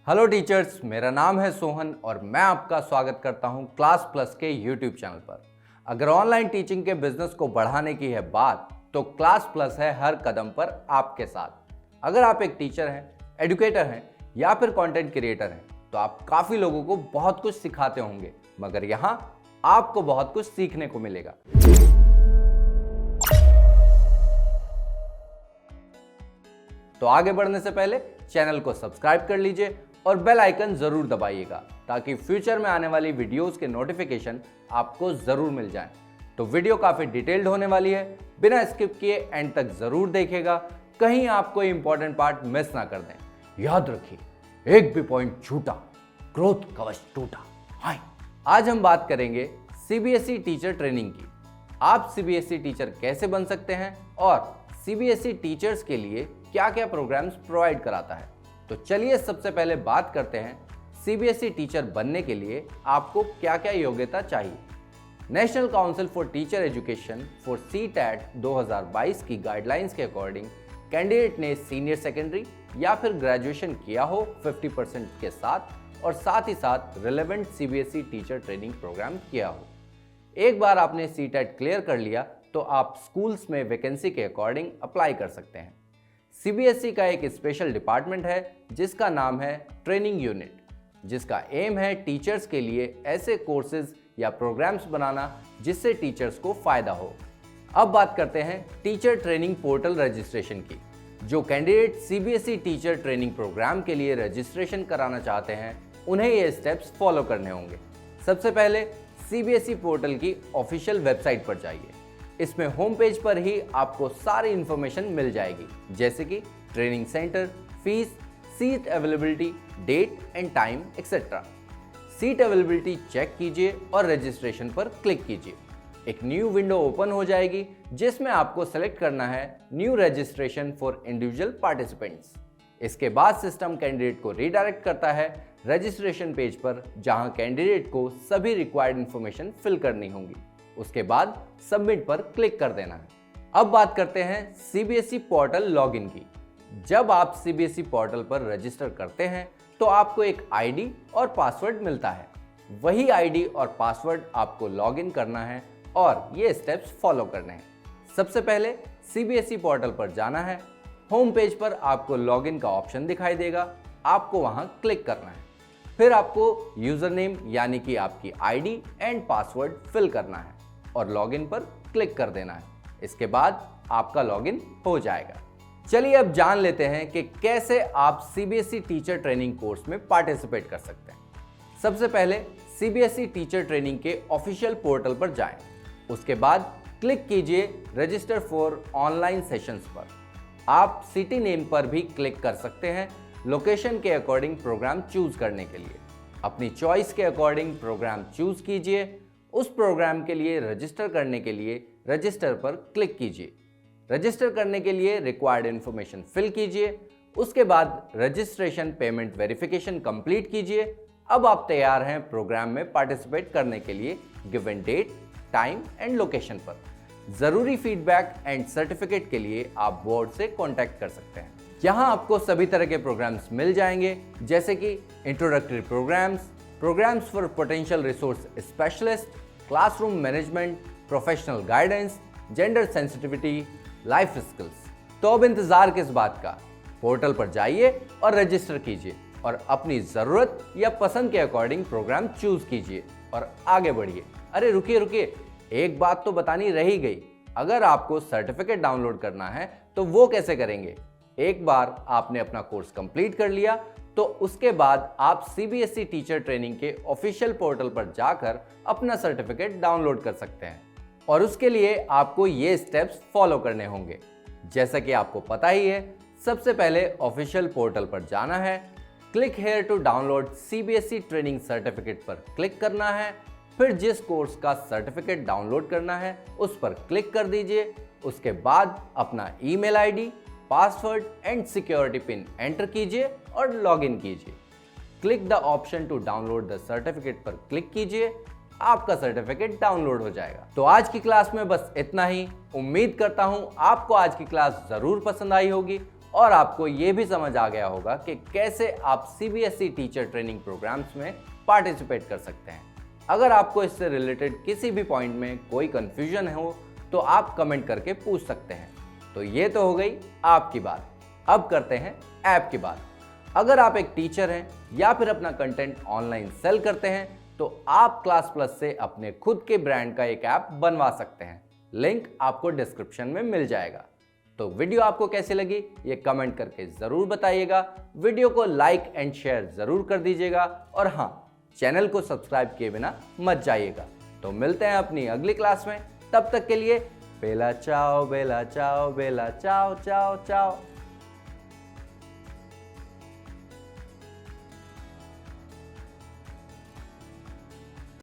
Hello teachers, मेरा नाम है सोहन और मैं आपका स्वागत करता हूं क्लास प्लस के यूट्यूब चैनल पर। अगर ऑनलाइन टीचिंग के बिजनेस को बढ़ाने की है बात, तो क्लास प्लस है हर कदम पर आपके साथ। अगर आप एक टीचर हैं, एजुकेटर हैं या फिर कंटेंट क्रिएटर हैं, तो आप काफ़ी लोगों को बहुत कुछ सिखाते होंगे, मगर यहाँ आपको बहुत कुछ सीखने को मिलेगा। तो आगे बढ़ने से पहले चैनल को सब्सक्राइब कर लीजिए और बेल आइकन जरूर दबाइएगा, ताकि फ्यूचर में आने वाली वीडियोस के नोटिफिकेशन आपको जरूर मिल जाएं। तो वीडियो काफी डिटेल्ड होने वाली है, बिना स्किप किए एंड तक जरूर देखिएगा, कहीं आप कोई इंपॉर्टेंट पार्ट मिस ना कर दें। याद रखिए, एक भी पॉइंट छूटा ग्रोथ कवच टूटा। हाय, आज हम बात करेंगे सीबीएसई टीचर ट्रेनिंग की। आप सीबीएसई टीचर कैसे बन सकते हैं और सीबीएसई टीचर्स के लिए क्या क्या प्रोग्राम्स प्रोवाइड कराता है। तो चलिए सबसे पहले बात करते हैं सीबीएसई टीचर बनने के लिए आपको क्या क्या योग्यता चाहिए। National council for teacher education for CTET 2022 की गाइडलाइंस के अकॉर्डिंग कैंडिडेट ने सीनियर सेकेंडरी या फिर ग्रेजुएशन किया हो 50% के साथ, और साथ ही साथ relevant CBSE teacher training programme किया हो। एक बार आपने CTET क्लियर कर लिया तो आप स्कूल्स में वैकेंसी के अकॉर्डिंग अप्लाई कर सकते हैं। सीबीएसई का एक स्पेशल डिपार्टमेंट है जिसका नाम है ट्रेनिंग यूनिट, जिसका एम है टीचर्स के लिए ऐसे कोर्सेज या प्रोग्राम्स बनाना जिससे टीचर्स को फायदा हो। अब बात करते हैं टीचर ट्रेनिंग पोर्टल रजिस्ट्रेशन की। जो candidate CBSE teacher training programme के लिए रजिस्ट्रेशन कराना चाहते हैं, उन्हें ये स्टेप्स फॉलो करने होंगे। सबसे पहले सीबीएसई पोर्टल की ऑफिशियल वेबसाइट पर जाइए। इसमें होम पेज पर ही आपको सारी इंफॉर्मेशन मिल जाएगी, जैसे कि training centre, fees, seat availability, date and time etcetera. Seat availability check कीजिए और रजिस्ट्रेशन पर क्लिक कीजिए। एक न्यू विंडो ओपन हो जाएगी जिसमें आपको सेलेक्ट करना है new registration for individual participants. इसके बाद सिस्टम कैंडिडेट को रीडायरेक्ट करता है रजिस्ट्रेशन पेज पर, जहां कैंडिडेट को सभी रिक्वायर्ड इंफॉर्मेशन फिल करनी होंगी। उसके बाद सबमिट पर क्लिक कर देना है। अब बात करते हैं सीबीएसई पोर्टल लॉगिन की। जब आप सीबीएसई पोर्टल पर रजिस्टर करते हैं तो आपको एक आईडी और पासवर्ड मिलता है। वही आईडी और पासवर्ड आपको लॉगिन करना है और ये स्टेप्स फॉलो करने हैं। सबसे पहले सीबीएसई पोर्टल पर जाना है। होम पेज पर आपको लॉगिन का ऑप्शन दिखाई देगा, आपको वहां क्लिक करना है। फिर आपको यूजर नेम यानी कि आपकी आईडी एंड पासवर्ड फिल करना है और लॉगिन पर क्लिक कर देना है। इसके बाद आपका लॉगिन हो जाएगा। चलिए अब जान लेते हैं कि कैसे आप सीबीएसई टीचर ट्रेनिंग कोर्स में पार्टिसिपेट कर सकते हैं। सबसे पहले सीबीएसई टीचर ट्रेनिंग के ऑफिशियल पोर्टल पर जाएं। उसके बाद क्लिक कीजिए रजिस्टर फॉर ऑनलाइन सेशंस पर। आप सिटी नेम पर भी क्लिक कर सकते हैं लोकेशन के अकॉर्डिंग प्रोग्राम चूज करने के लिए। अपनी चॉइस के अकॉर्डिंग प्रोग्राम चूज कीजिए। उस प्रोग्राम के लिए रजिस्टर करने के लिए रजिस्टर पर क्लिक कीजिए। रजिस्टर करने के लिए रिक्वायर्ड इंफॉर्मेशन फिल कीजिए। उसके बाद रजिस्ट्रेशन पेमेंट वेरिफिकेशन कंप्लीट कीजिए। अब आप तैयार हैं प्रोग्राम में पार्टिसिपेट करने के लिए given date, time and location पर। जरूरी फीडबैक एंड सर्टिफिकेट के लिए आप बोर्ड से कॉन्टैक्ट कर सकते हैं। यहाँ आपको सभी तरह के प्रोग्राम्स मिल जाएंगे, जैसे कि introductory programmes, programmes for potential resource specialist, classroom management, professional guidance, gender sensitivity, life skills. तो अब इंतजार किस बात का, पोर्टल पर जाइए और रजिस्टर कीजिए और अपनी जरूरत या पसंद के अकॉर्डिंग प्रोग्राम चूज कीजिए और आगे बढ़िए। अरे रुकिए, एक बात तो बतानी रह ही गई। अगर आपको सर्टिफिकेट डाउनलोड करना है तो वो कैसे करेंगे? एक बार आपने अपना कोर्स कंप्लीट कर लिया तो उसके बाद आप सीबीएसई टीचर ट्रेनिंग के ऑफिशियल पोर्टल पर जाकर अपना सर्टिफिकेट डाउनलोड कर सकते हैं, और उसके लिए आपको ये स्टेप्स फॉलो करने होंगे। जैसा कि आपको पता ही है, सबसे पहले ऑफिशियल पोर्टल पर जाना है। Click here to download CBSE training certificate पर क्लिक करना है। फिर जिस कोर्स का सर्टिफिकेट डाउनलोड करना है उस पर क्लिक कर दीजिए। उसके बाद अपना email ID, password and security pin enter कीजिए और लॉगिन कीजिए। Click the option to download the certificate पर क्लिक कीजिए। आपका सर्टिफिकेट डाउनलोड हो जाएगा। तो आज की क्लास में बस इतना ही। उम्मीद करता हूं आपको आज की क्लास जरूर पसंद आई होगी और आपको ये भी समझ आ गया होगा कि कैसे आप CBSE टीचर ट्रेनिंग प्रोग्राम्स में पार्टिसिपेट कर सकते हैं। अगर आपको इससे रिलेटेड किसी भी पॉइंट में कोई कंफ्यूजन हो तो आप कमेंट करके पूछ सकते हैं। तो ये तो हो गई आपकी बात। अब करते हैं ऐप की बात। अगर आप एक टीचर हैं या फिर अपना कंटेंट ऑनलाइन सेल करते हैं तो आप क्लास प्लस से अपने खुद के ब्रांड का एक ऐप बनवा सकते हैं। लिंक आपको डिस्क्रिप्शन में मिल जाएगा। तो वीडियो आपको कैसी लगी ये कमेंट करके जरूर बताइएगा। वीडियो को लाइक एंड शेयर जरूर कर दीजिएगा और हाँ, चैनल को सब्सक्राइब किए बिना मत जाइएगा। तो मिलते हैं अपनी अगली क्लास में। तब तक के लिए बेला चाओ बेला चाओ बेला चाओ चाओ चाओ।